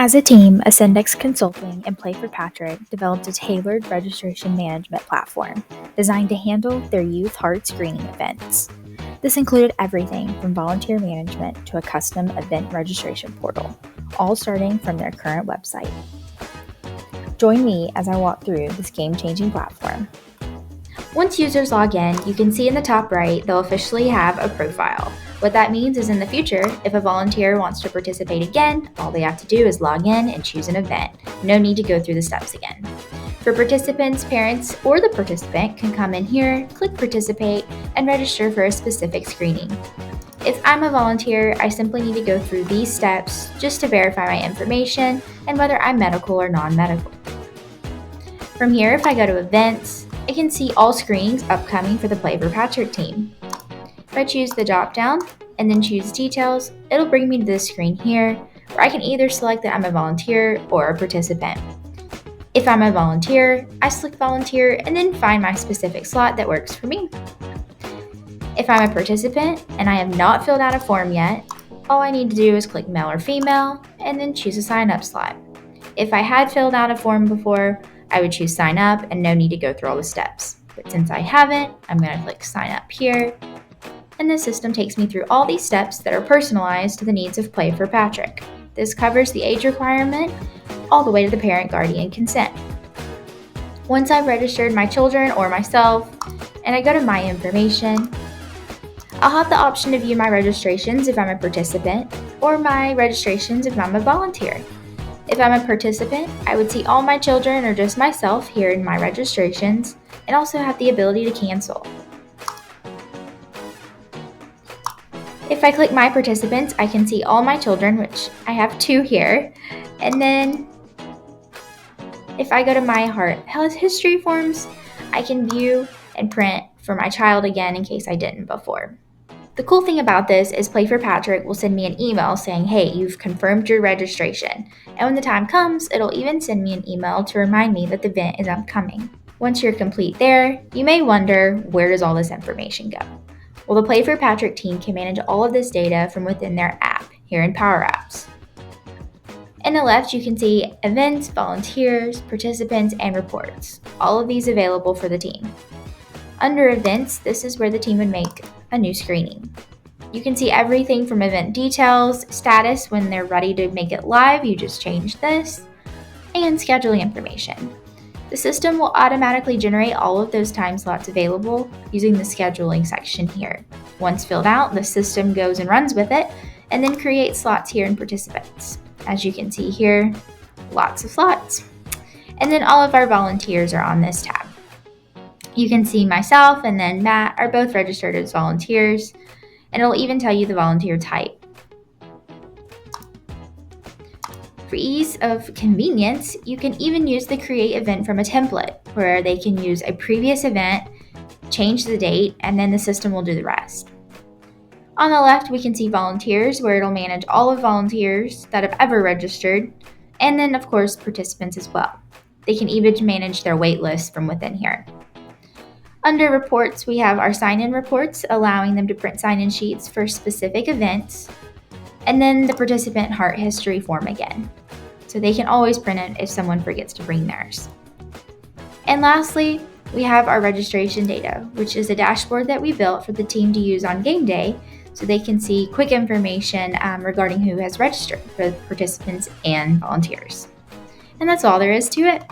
As a team, Ascendex Consulting and Play for Patrick developed a tailored registration management platform designed to handle their youth heart screening events. This included everything from volunteer management to a custom event registration portal, all starting from their current website. Join me as I walk through this game-changing platform. Once users log in, you can see in the top right they'll officially have a profile. What that means is in the future, if a volunteer wants to participate again, all they have to do is log in and choose an event. No need to go through the steps again. For participants, parents, or the participant can come in here, click participate, and register for a specific screening. If I'm a volunteer, I simply need to go through these steps just to verify my information and whether I'm medical or non-medical. From here, if I go to events, I can see all screenings upcoming for the Play for Patrick team. If I choose the drop-down and then choose details, it'll bring me to this screen here where I can either select that I'm a volunteer or a participant. If I'm a volunteer, I select volunteer and then find my specific slot that works for me. If I'm a participant and I have not filled out a form yet, all I need to do is click male or female and then choose a sign-up slot. If I had filled out a form before, I would choose sign up and no need to go through all the steps. But since I haven't, I'm going to click sign up here. And the system takes me through all these steps that are personalized to the needs of Play for Patrick. This covers the age requirement all the way to the parent guardian consent. Once I've registered my children or myself, and I go to my information, I'll have the option to view my registrations if I'm a participant, or my registrations if I'm a volunteer. If I'm a participant, I would see all my children or just myself here in my registrations, and also have the ability to cancel. If I click my participants, I can see all my children, which I have 2 here. And then if I go to my heart health history forms, I can view and print for my child again in case I didn't before. The cool thing about this is Play for Patrick will send me an email saying, hey, you've confirmed your registration. And when the time comes, it'll even send me an email to remind me that the event is upcoming. Once you're complete there, you may wonder, where does all this information go? Well, the Play for Patrick team can manage all of this data from within their app here in Power Apps. On the left, you can see events, volunteers, participants, and reports. All of these available for the team. Under events, this is where the team would make a new screening. You can see everything from event details, status when they're ready to make it live, you just change this, and scheduling information. The system will automatically generate all of those time slots available using the scheduling section here. Once filled out, the system goes and runs with it and then creates slots here in participants. As you can see here, lots of slots. And then all of our volunteers are on this tab. You can see myself and then Matt are both registered as volunteers, and it'll even tell you the volunteer type. For ease of convenience, you can even use the create event from a template where they can use a previous event, change the date, and then the system will do the rest. On the left, we can see volunteers where it'll manage all of volunteers that have ever registered, and then of course participants as well. They can even manage their wait list from within here. Under reports, we have our sign-in reports, allowing them to print sign-in sheets for specific events, and then the participant heart history form again. So they can always print it if someone forgets to bring theirs. And lastly, we have our registration data, which is a dashboard that we built for the team to use on game day so they can see quick information regarding who has registered, both participants and volunteers. And that's all there is to it.